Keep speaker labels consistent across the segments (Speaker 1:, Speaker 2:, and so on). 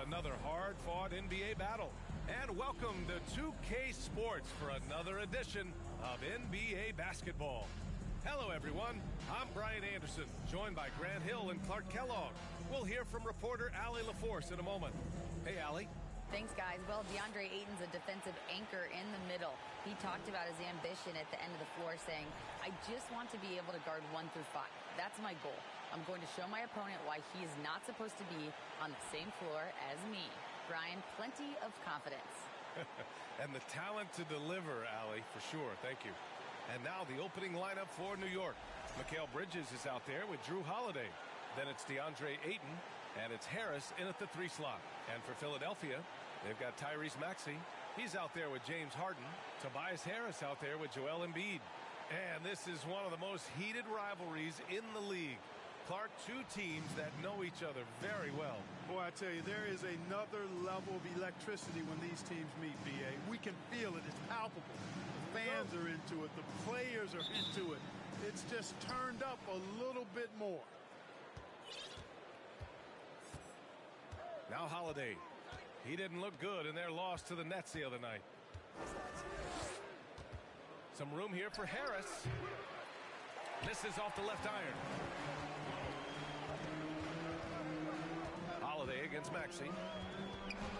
Speaker 1: Another hard-fought NBA battle. And welcome to 2K Sports for another edition of NBA basketball. Hello, everyone. I'm Brian Anderson, joined by Grant Hill and Clark Kellogg. We'll hear from reporter Allie LaForce in a moment. Hey, Allie.
Speaker 2: Thanks, guys. Well, DeAndre Ayton's a defensive anchor in the middle. He talked about his ambition at the end of the floor, saying, I just want to be able to guard 1 through 5. That's my goal. I'm going to show my opponent why he is not supposed to be on the same floor as me. Brian, plenty of confidence.
Speaker 1: And the talent to deliver, Allie, for sure. Thank you. And now the opening lineup for New York. Mikal Bridges is out there with Drew Holiday. Then it's DeAndre Ayton, and it's Harris in at the 3 slot. And for Philadelphia, they've got Tyrese Maxey. He's out there with James Harden. Tobias Harris out there with Joel Embiid. And this is one of the most heated rivalries in the league. Clark, two teams that know each other very well.
Speaker 3: Boy, I tell you, there is another level of electricity when these teams meet, B.A. We can feel it. It's palpable. The fans are into it. The players are into it. It's just turned up a little bit more.
Speaker 1: Now Holiday. He didn't look good in their loss to the Nets the other night. Some room here for Harris. Misses off the left iron. Holiday against Maxey.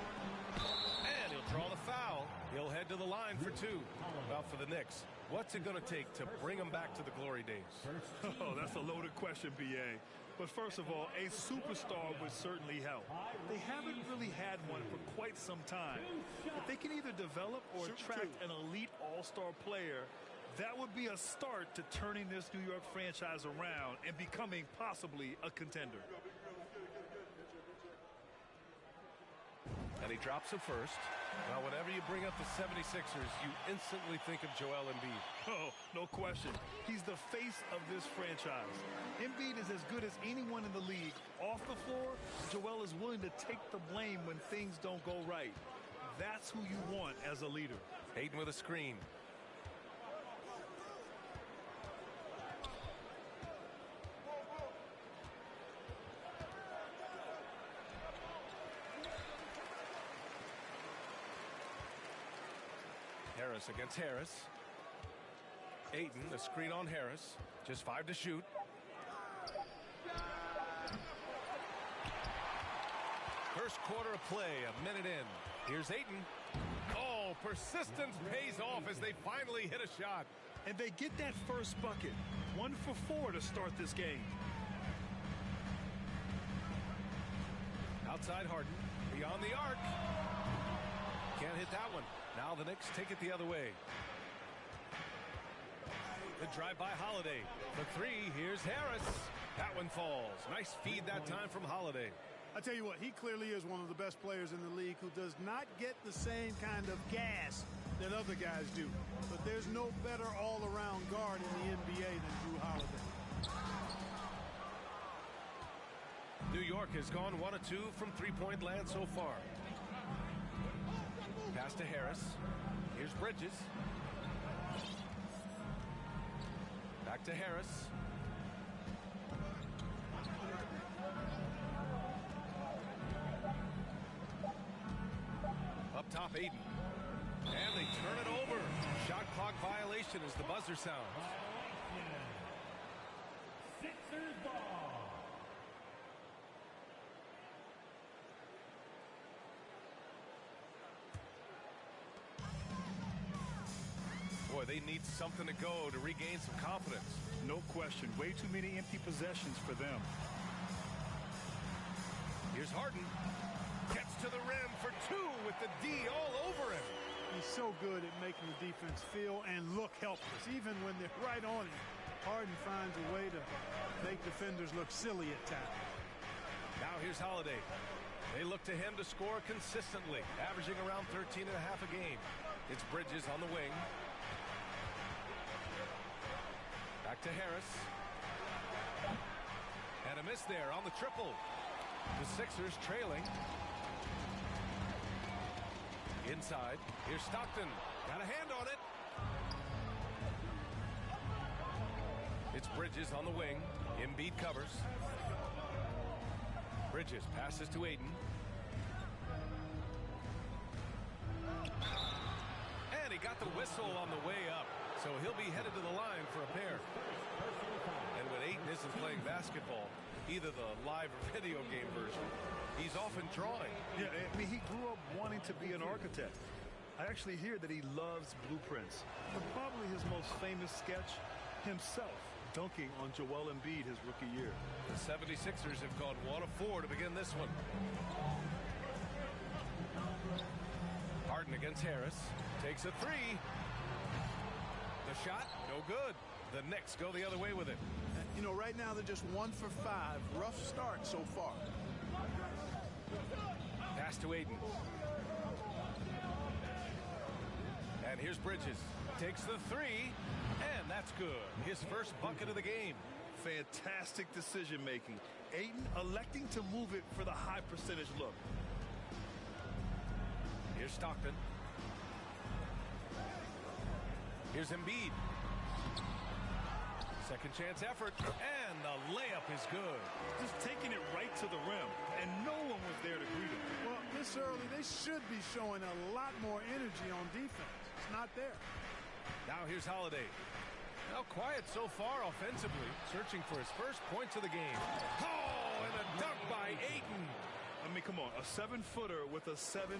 Speaker 1: And he'll draw the foul. He'll head to the line for 2. Well, for the Knicks, what's it going to take to bring them back to the glory days?
Speaker 4: Oh, that's a loaded question, B.A. But first of all, a superstar would certainly help. They haven't really had one for quite some time. If they can either develop or attract an elite all-star player, that would be a start to turning this New York franchise around and becoming possibly a contender.
Speaker 1: And he drops it first. Now, whenever you bring up the 76ers, you instantly think of Joel Embiid.
Speaker 4: Oh, no question. He's the face of this franchise. Embiid is as good as anyone in the league. Off the floor, Joel is willing to take the blame when things don't go right. That's who you want as a leader.
Speaker 1: Ayton with a screen. Harris against Harris. Ayton, the screen on Harris. Just 5 to shoot. First quarter of play, a minute in. Here's Ayton. Oh, persistence pays off as they finally hit a shot.
Speaker 4: And they get that first bucket. 1 for 4 to start this game.
Speaker 1: Outside Harden. Beyond the arc. Can't hit that one. Now the Knicks take it the other way. The drive by Holiday. For 3, here's Harris. That one falls. Nice feed that time from Holiday.
Speaker 3: I tell you what, he clearly is one of the best players in the league who does not get the same kind of gas that other guys do. But there's no better all-around guard in the NBA than Drew Holiday.
Speaker 1: New York has gone 1 of 2 from three-point land so far. Pass to Harris. Here's Bridges. Back to Harris. Up top, Ayton. And they turn it over. Shot clock violation as the buzzer sounds.
Speaker 5: Sixers ball.
Speaker 1: Boy, they need something to go to regain some confidence.
Speaker 4: No question. Way too many empty possessions for them.
Speaker 1: Here's Harden. Gets to the rim for 2 with the D all over him.
Speaker 3: He's so good at making the defense feel and look helpless. Even when they're right on him, Harden finds a way to make defenders look silly at times.
Speaker 1: Now here's Holiday. They look to him to score consistently, averaging around 13.5 a game. It's Bridges on the wing. Back to Harris. And a miss there on the triple. The Sixers trailing. Inside. Here's Stockton. Got a hand on it. It's Bridges on the wing. Embiid covers. Bridges passes to Ayton. And he got the whistle on the way up. So he'll be headed to the line for a pair. And when Ayton isn't playing basketball, either the live or video game version, he's often drawing.
Speaker 4: Yeah, I mean, he grew up wanting to be an architect. I actually hear that he loves blueprints. But probably his most famous sketch, himself dunking on Joel Embiid his rookie year.
Speaker 1: The 76ers have gone 1 of 4 to begin this one. Harden against Harris. Takes a three. The shot, no good. The Knicks go the other way with it.
Speaker 3: You know, right now they're just 1 for 5. Rough start so far.
Speaker 1: Pass to Ayton. And here's Bridges. Takes the three, and that's good. His first bucket of the game.
Speaker 4: Fantastic decision making. Ayton electing to move it for the high percentage look.
Speaker 1: Here's Stockton. Here's Embiid. Second chance effort, and the layup is good.
Speaker 4: Just taking it right to the rim, and no one was there to greet him.
Speaker 3: Well, this early, they should be showing a lot more energy on defense. It's not there.
Speaker 1: Now here's Holiday. Now quiet so far offensively, searching for his first points of the game. Oh, and a dunk by Ayton.
Speaker 4: I mean, come on, a 7-footer with a 7'5"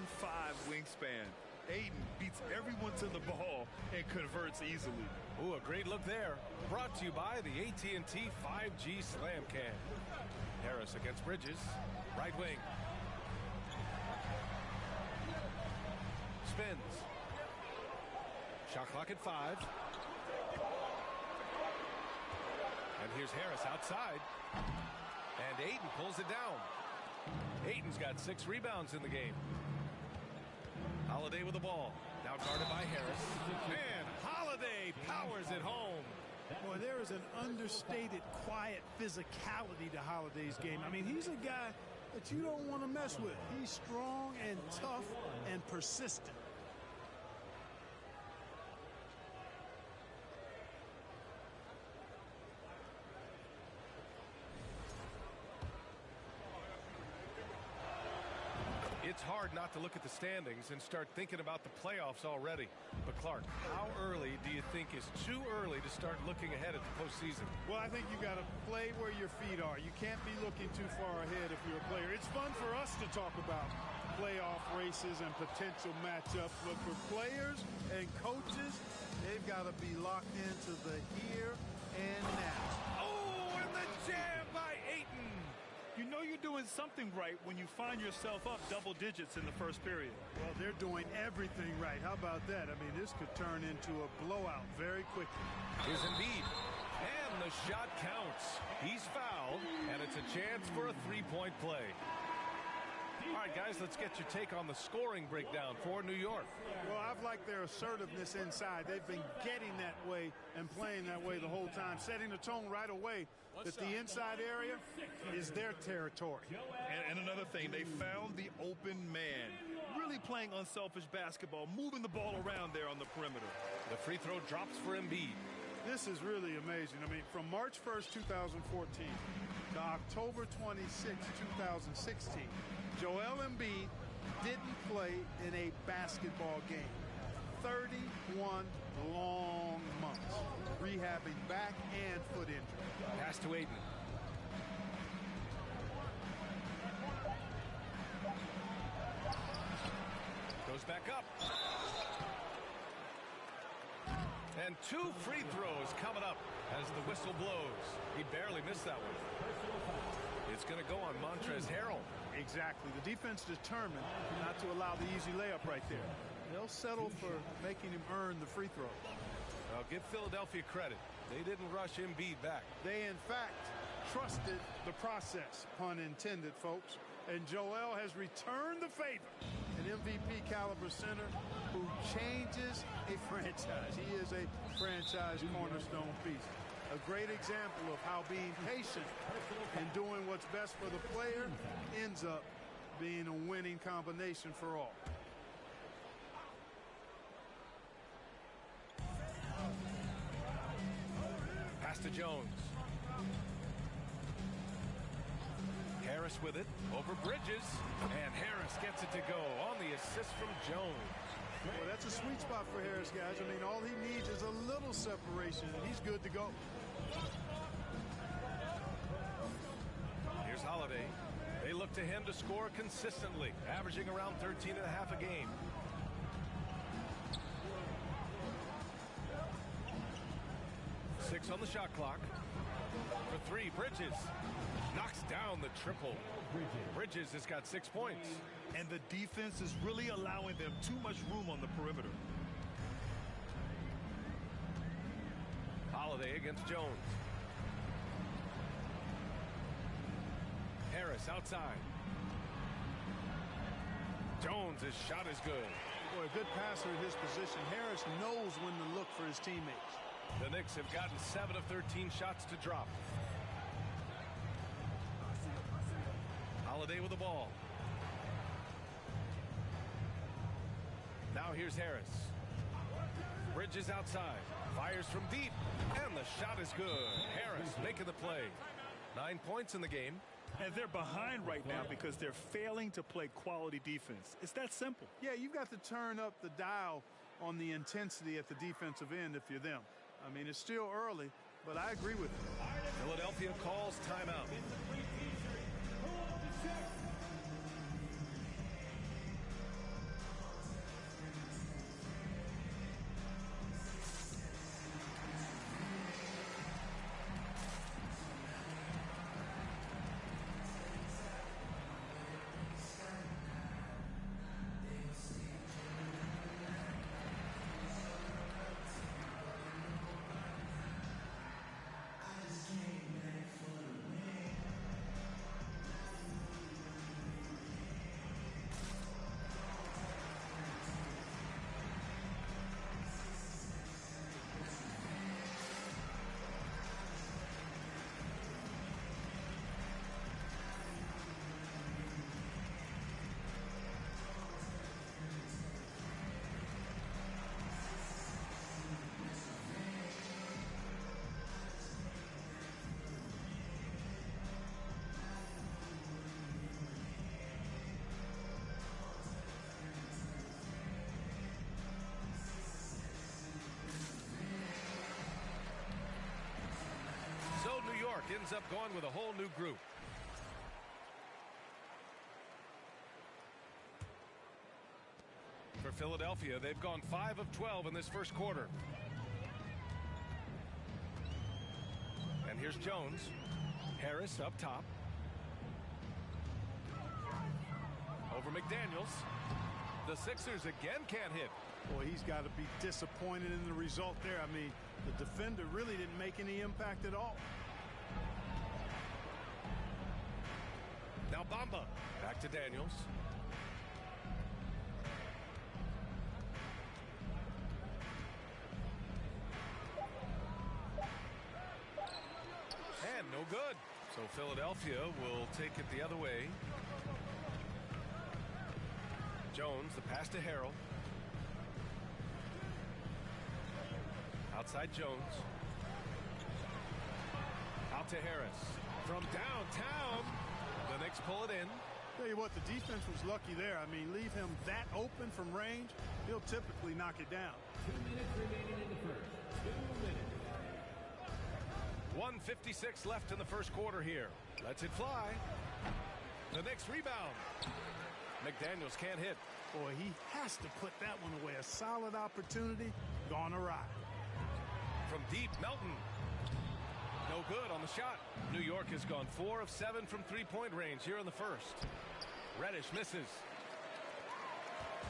Speaker 4: wingspan. Ayton beats everyone to the ball and converts easily.
Speaker 1: Ooh, a great look there. Brought to you by the AT&T 5G Slam Cam. Harris against Bridges. Right wing. Spins. Shot clock at 5. And here's Harris outside. And Ayton pulls it down. Ayton's got 6 rebounds in the game. Holiday with the ball. Now guarded by Harris. And Holiday powers it home.
Speaker 3: Boy, there is an understated, quiet physicality to Holiday's game. I mean, he's a guy that you don't want to mess with. He's strong and tough and persistent.
Speaker 1: It's hard not to look at the standings and start thinking about the playoffs already. But Clark, how early do you think is too early to start looking ahead at the postseason?
Speaker 3: Well, I think you got to play where your feet are. You can't be looking too far ahead if you're a player. It's fun for us to talk about playoff races and potential matchups, but for players and coaches, they've got to be locked into the here and now.
Speaker 1: Oh, and the jam by Ayton.
Speaker 4: You know you're doing something right when you find yourself up double digits in the first period.
Speaker 3: Well, they're doing everything right. How about that? I mean, this could turn into a blowout very quickly.
Speaker 1: Here's Embiid. And the shot counts. He's fouled, and it's a chance for a three-point play. All right, guys, let's get your take on the scoring breakdown for New York.
Speaker 3: Well, I've liked their assertiveness inside. They've been getting that way and playing that way the whole time, setting the tone right away that the inside area is their territory.
Speaker 4: And another thing, they found the open man. Really playing unselfish basketball, moving the ball around there on the perimeter.
Speaker 1: The free throw drops for Embiid.
Speaker 3: This is really amazing. I mean, from March 1st, 2014 to October 26, 2016, Joel Embiid didn't play in a basketball game. 31 long months, rehabbing back and foot injury.
Speaker 1: Pass to Ayton. Goes back up. And 2 free throws coming up as the whistle blows. He barely missed that one. It's going to go on Montrezl Harrell.
Speaker 3: Exactly. The defense determined not to allow the easy layup right there. They'll settle for making him earn the free throw.
Speaker 1: I'll give Philadelphia credit. They didn't rush Embiid back.
Speaker 3: They, in fact, trusted the process, pun intended, folks. And Joel has returned the favor. An MVP caliber center who changes a franchise. He is a franchise cornerstone piece. A great example of how being patient and doing what's best for the player ends up being a winning combination for all.
Speaker 1: Pass to Jones. Harris with it over Bridges, and Harris gets it to go on the assist from Jones.
Speaker 3: Well, that's a sweet spot for Harris, guys. I mean, all he needs is a little separation, and he's good to go.
Speaker 1: Here's Holiday. They look to him to score consistently, averaging around 13.5 a game. Six on the shot clock. For three, Bridges knocks down the triple. Bridges has got 6 points.
Speaker 4: And the defense is really allowing them too much room on the perimeter.
Speaker 1: Holiday against Jones. Harris outside. Jones' shot is good.
Speaker 3: Boy, a good passer at his position. Harris knows when to look for his teammates.
Speaker 1: The Knicks have gotten 7 of 13 shots to drop. Holiday with the ball. Now here's Harris. Bridges outside. Fires from deep. And the shot is good. Harris making the play. 9 points in the game.
Speaker 4: And they're behind right now because they're failing to play quality defense. It's that simple.
Speaker 3: Yeah, you've got to turn up the dial on the intensity at the defensive end if you're them. I mean, it's still early, but I agree with you.
Speaker 1: Philadelphia calls timeout. New York ends up going with a whole new group. For Philadelphia, they've gone 5 of 12 in this first quarter. And here's Jones. Harris up top. Over McDaniels. The Sixers again can't hit.
Speaker 3: Boy, he's got to be disappointed in the result there. I mean, the defender really didn't make any impact at all.
Speaker 1: Now Bamba. Back to Daniels. And no good. So Philadelphia will take it the other way. Jones, the pass to Harrell. Outside Jones. Out to Harris. From downtown. The Knicks pull it in.
Speaker 3: Tell you what, the defense was lucky there. I mean, leave him that open from range, he'll typically knock it down.
Speaker 5: 2 minutes remaining in the first. 2 minutes.
Speaker 1: 1:56 left in the first quarter here. Lets it fly. The Knicks rebound. McDaniels can't hit.
Speaker 3: Boy, he has to put that one away. A solid opportunity gone awry.
Speaker 1: From deep, Melton. No good on the shot. New York has gone 4 of 7 from three-point range here in the first. Reddish misses.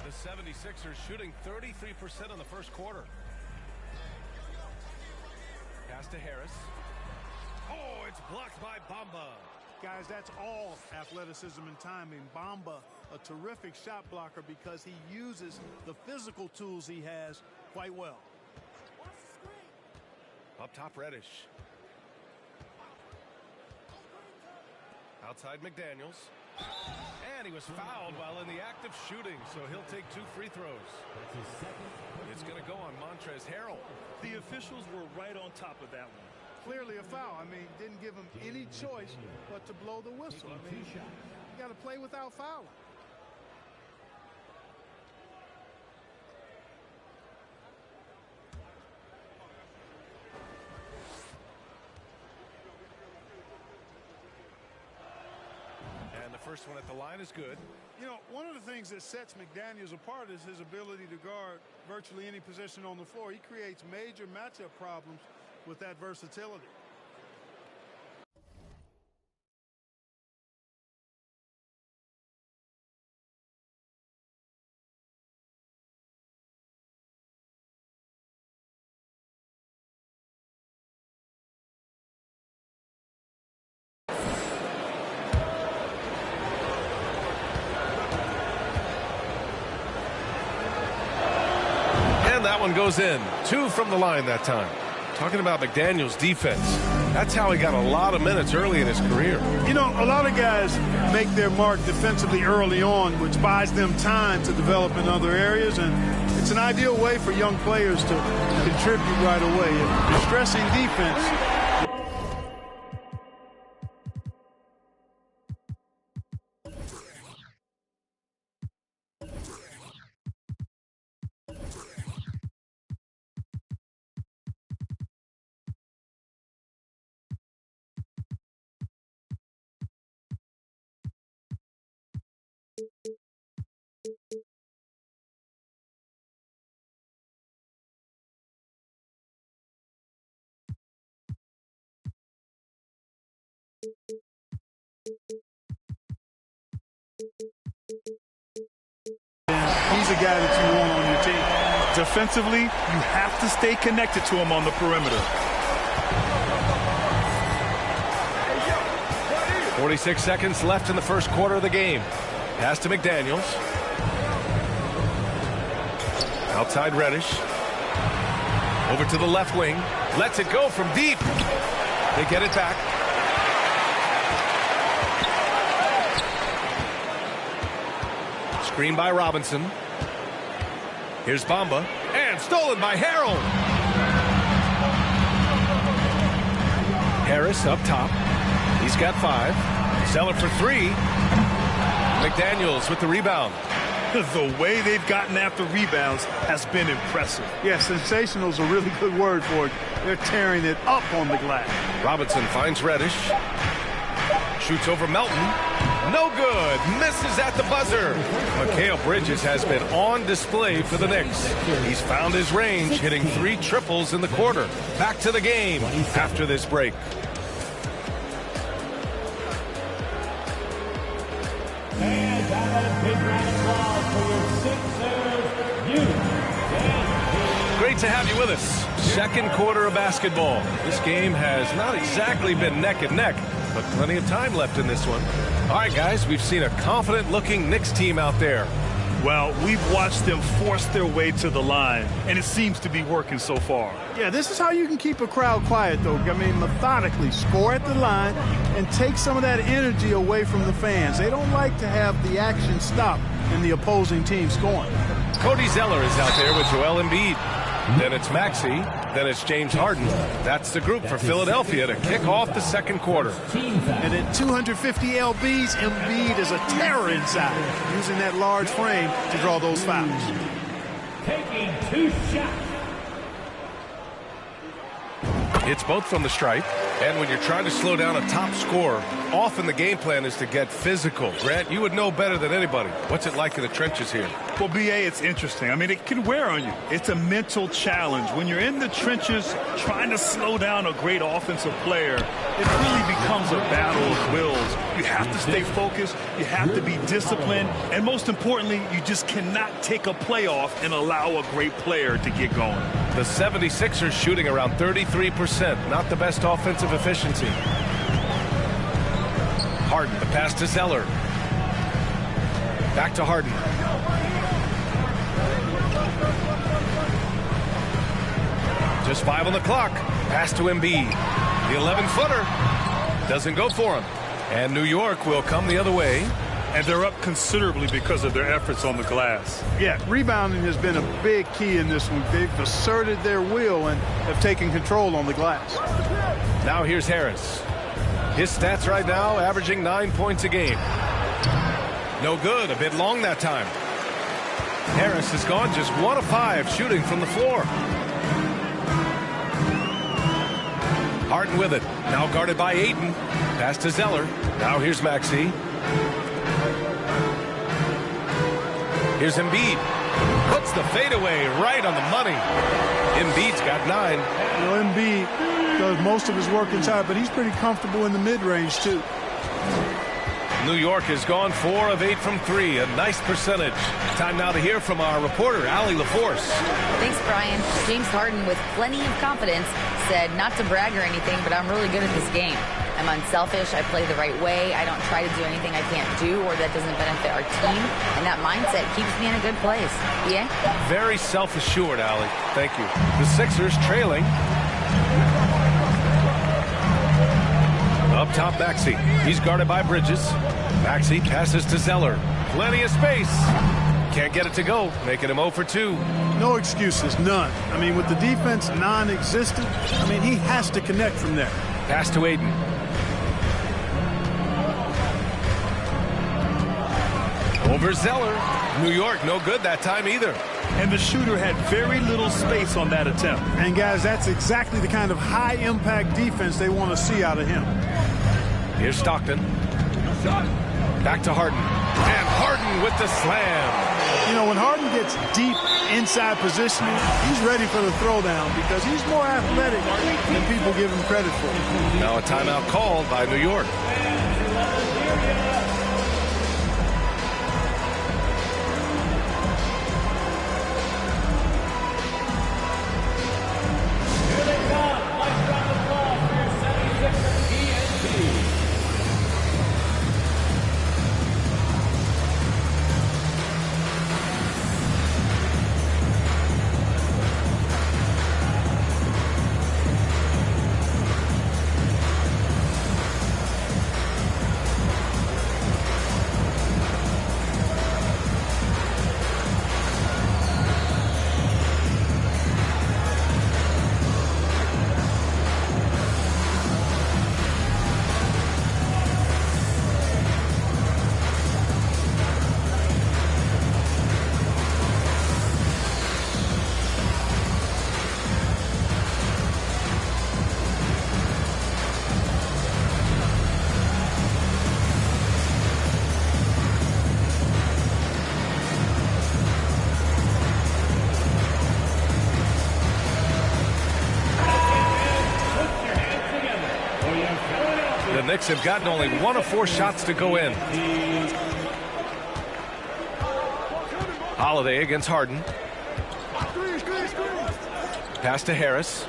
Speaker 1: The 76ers shooting 33% in the first quarter. Pass to Harris. Oh, it's blocked by Bamba.
Speaker 3: Guys, that's all athleticism and timing. Bamba, a terrific shot blocker because he uses the physical tools he has quite well.
Speaker 1: Up top, Reddish. Outside McDaniels. And he was fouled while in the act of shooting, so he'll take 2 free throws.
Speaker 5: That's his second.
Speaker 1: It's going to go on Montrezl Harrell.
Speaker 4: The officials were right on top of that one.
Speaker 3: Clearly a foul. I mean, didn't give him any choice but to blow the whistle. I mean, you got to play without fouling.
Speaker 1: First one at the line is good.
Speaker 3: You know, one of the things that sets McDaniels apart is his ability to guard virtually any position on the floor. He creates major matchup problems with that versatility.
Speaker 1: That one goes in. 2 from the line that time. Talking about McDaniels' defense. That's how he got a lot of minutes early in his career.
Speaker 3: You know, a lot of guys make their mark defensively early on, which buys them time to develop in other areas, and it's an ideal way for young players to contribute right away. If you're stressing defense, he's a guy that you want on your team.
Speaker 4: Defensively, you have to stay connected to him on the perimeter.
Speaker 1: 46 seconds left in the first quarter of the game. Pass to McDaniels. Outside Reddish. Over to the left wing. Lets it go from deep. They get it back. Screen by Robinson. Here's Bamba. And stolen by Harrell. Harris up top. He's got 5. Zeller for 3. McDaniels with the rebound.
Speaker 4: The way they've gotten after rebounds has been impressive.
Speaker 3: Yeah, sensational is a really good word for it. They're tearing it up on the glass.
Speaker 1: Robinson finds Reddish. Shoots over Melton. No good. Misses at the buzzer. Mikal Bridges has been on display for the Knicks. He's found his range, hitting 3 triples in the quarter. Back to the game after this break.
Speaker 5: And a big round of applause for your Sixers.
Speaker 1: Great to have you with us. Second quarter of basketball. This game has not exactly been neck and neck, but plenty of time left in this one. All right, guys, we've seen a confident-looking Knicks team out there.
Speaker 4: Well, we've watched them force their way to the line, and it seems to be working so far.
Speaker 3: Yeah, this is how you can keep a crowd quiet, though. I mean, methodically score at the line and take some of that energy away from the fans. They don't like to have the action stop in the opposing team scoring.
Speaker 1: Cody Zeller is out there with Joel Embiid. Then it's Maxey. Then it's James Harden. That's the group for Philadelphia to kick off the second quarter.
Speaker 3: And at 250 lbs, Embiid is a terror inside, using that large frame to draw those fouls.
Speaker 5: Taking 2 shots.
Speaker 1: Hits both from the stripe. And when you're trying to slow down a top scorer, often the game plan is to get physical. Grant, you would know better than anybody. What's it like in the trenches here?
Speaker 4: Well, B.A., it's interesting. I mean, it can wear on you. It's a mental challenge. When you're in the trenches trying to slow down a great offensive player, it really becomes a battle of wills. You have to stay focused. You have to be disciplined. And most importantly, you just cannot take a play off and allow a great player to get going.
Speaker 1: The 76ers shooting around 33%. Not the best offensive efficiency. Harden, the pass to Zeller. Back to Harden. Just 5 on the clock. Pass to Embiid. The 11-footer doesn't go for him. And New York will come the other way.
Speaker 4: And they're up considerably because of their efforts on the glass.
Speaker 3: Yeah, rebounding has been a big key in this one. They've asserted their will and have taken control on the glass.
Speaker 1: Now here's Harris. His stats right now averaging 9 points a game. No good. A bit long that time. Harris has gone just 1 of 5 shooting from the floor. Harden with it. Now guarded by Ayton. Pass to Zeller. Now here's Maxey. Here's Embiid. Puts the fadeaway right on the money. Embiid's got 9.
Speaker 3: You know, Embiid does most of his work inside, but he's pretty comfortable in the mid-range, too.
Speaker 1: New York has gone 4 of 8 from 3, a nice percentage. Time now to hear from our reporter, Allie LaForce.
Speaker 2: Thanks, Brian. James Harden, with plenty of confidence, said not to brag or anything, but I'm really good at this game. I'm unselfish. I play the right way. I don't try to do anything I can't do or that doesn't benefit our team. And that mindset keeps me in a good place. Yeah?
Speaker 1: Very self-assured, Allie. Thank you. The Sixers trailing. Up top, Maxey. He's guarded by Bridges. Maxey passes to Zeller. Plenty of space. Can't get it to go, making him 0 for 2.
Speaker 3: No excuses, none. I mean, with the defense non-existent, I mean, he has to connect from there.
Speaker 1: Pass to Aiden. Over Zeller. New York, no good that time either.
Speaker 4: And the shooter had very little space on that attempt.
Speaker 3: And, guys, that's exactly the kind of high-impact defense they want to see out of him.
Speaker 1: Here's Stockton. Back to Harden. And Harden with the slam.
Speaker 3: You know, when Harden gets deep inside positioning, he's ready for the throwdown because he's more athletic than people give him credit for.
Speaker 1: Now a timeout called by New York. The Knicks have gotten only 1 of 4 shots to go in. Holiday against Harden. Pass to Harris.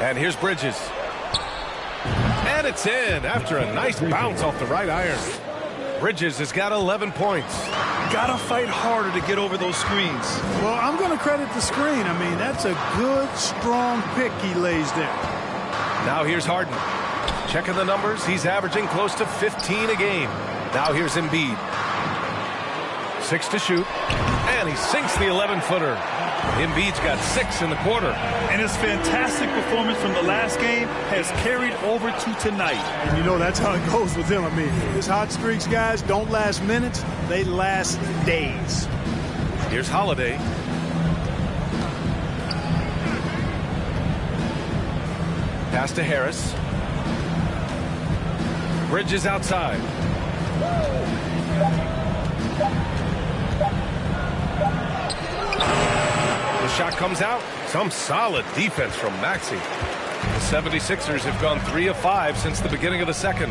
Speaker 1: And here's Bridges. And it's in after a nice bounce off the right iron. Bridges has got 11 points.
Speaker 4: Gotta fight harder to get over those screens.
Speaker 3: Well, I'm going to credit the screen. I mean, that's a good, strong pick he lays there.
Speaker 1: Now here's Harden. Checking the numbers. He's averaging close to 15 a game. Now here's Embiid. 6 to shoot. And he sinks the 11-footer. Embiid's got 6 in the quarter.
Speaker 4: And his fantastic performance from the last game has carried over to tonight.
Speaker 3: And you know that's how it goes with him. I mean, his hot streaks, guys, don't last minutes. They last days.
Speaker 1: Here's Holiday. Pass to Harris. Bridges outside. The shot comes out. Some solid defense from Maxey. The 76ers have gone 3 of 5 since the beginning of the second.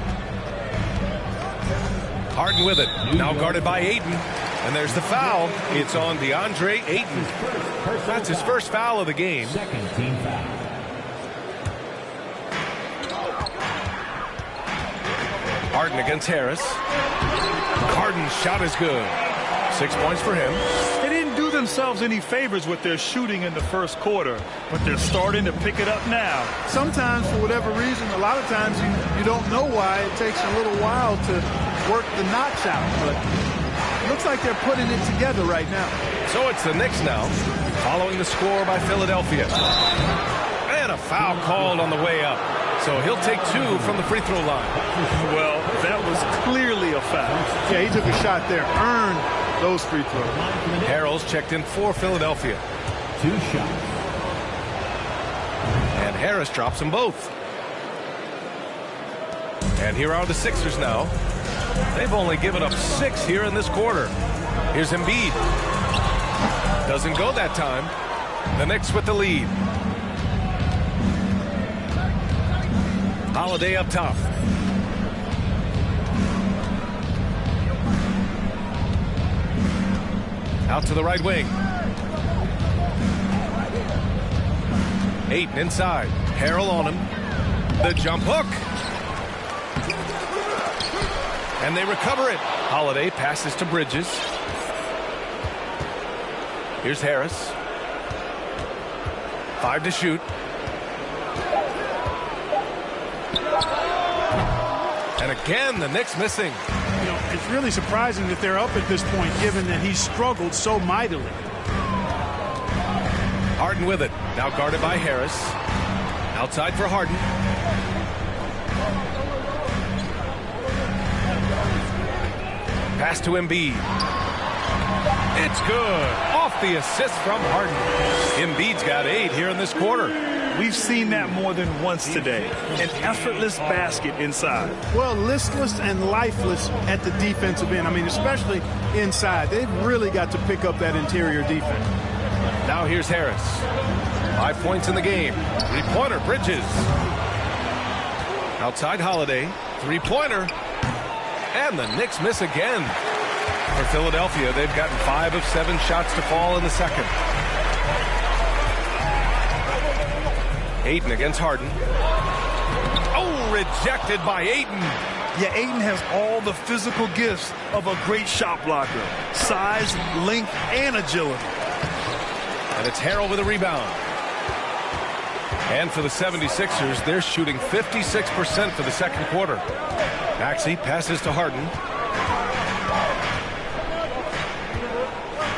Speaker 1: Harden with it. Now guarded by Ayton. And there's the foul. It's on DeAndre Ayton. That's his first foul of the game.
Speaker 5: Second team foul.
Speaker 1: Harden against Harris. Harden's shot is good. 6 points for him.
Speaker 4: They didn't do themselves any favors with their shooting in the first quarter, but they're starting to pick it up now.
Speaker 3: Sometimes, for whatever reason, a lot of times you don't know why. It takes a little while to work the knots out, but it looks like they're putting it together right now.
Speaker 1: So it's the Knicks now, following the score by Philadelphia. And a foul called on the way up. So he'll take 2 from the free throw line.
Speaker 4: Well, that was clearly a foul.
Speaker 3: Yeah, he took a shot there, earned those free throws.
Speaker 1: Harrell's checked in for Philadelphia.
Speaker 5: 2 shots.
Speaker 1: And Harris drops them both. And here are the Sixers now. They've only given up 6 here in this quarter. Here's Embiid. Doesn't go that time. The Knicks with the lead. Holiday up top. Out to the right wing. Ayton inside. Harrell on him. The jump hook. And they recover it. Holiday passes to Bridges. Here's Harris. 5 to shoot. And again, the Knicks missing.
Speaker 3: You know, it's really surprising that they're up at this point, given that he struggled so mightily.
Speaker 1: Harden with it. Now guarded by Harris. Outside for Harden. Pass to Embiid. It's good. Off the assist from Harden. Embiid's got 8 here in this quarter.
Speaker 4: We've seen that more than once today. An effortless basket inside.
Speaker 3: Well, listless and lifeless at the defensive end. I mean, especially inside. They've really got to pick up that interior defense.
Speaker 1: Now here's Harris. 5 points in the game. 3-pointer, Bridges. Outside Holiday. 3-pointer. And the Knicks miss again. For Philadelphia, they've gotten 5 of 7 shots to fall in the second. Ayton against Harden. Oh, rejected by Ayton.
Speaker 4: Yeah, Ayton has all the physical gifts of a great shot blocker. Size, length, and agility.
Speaker 1: And it's Harrell with a rebound. And for the 76ers, they're shooting 56% for the second quarter. Maxey passes to Harden.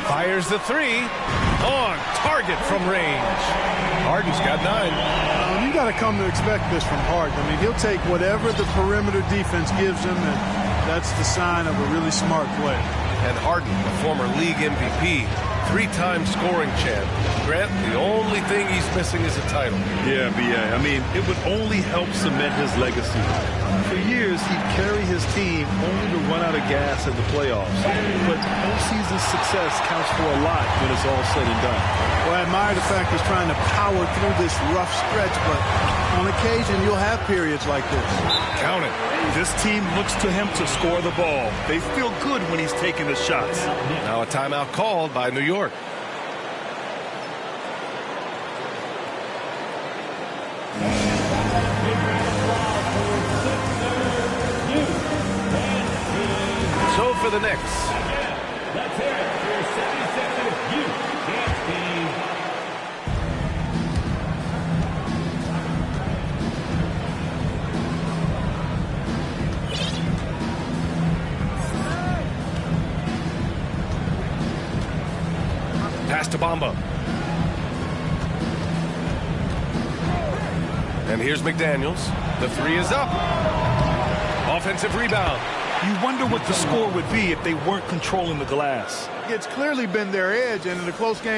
Speaker 1: Fires the 3. On target from range. Harden's got 9.
Speaker 3: You got to come to expect this from Harden. I mean, he'll take whatever the perimeter defense gives him, and that's the sign of a really smart play.
Speaker 1: And Harden, a former league MVP, 3-time scoring champ. Grant, the only thing he's missing is a title.
Speaker 4: Yeah, B.A. I mean, it would only help cement his legacy. For years, he'd carry his team only to run out of gas in the playoffs. But postseason success counts for a lot when it's all said and done.
Speaker 3: Well, I admire the fact he's trying to power through this rough stretch, but on occasion, you'll have periods like this.
Speaker 1: Count it.
Speaker 4: This team looks to him to score the ball. They feel good when he's taking the shots.
Speaker 1: Now a timeout called by New York. So for the Knicks.
Speaker 5: Let's hear it for 77th Youth Dance Team.
Speaker 1: Pass to Bamba. And here's McDaniels. The 3 is up. Offensive rebound.
Speaker 4: You wonder what the score would be if they weren't controlling the glass.
Speaker 3: It's clearly been their edge, and in a close game,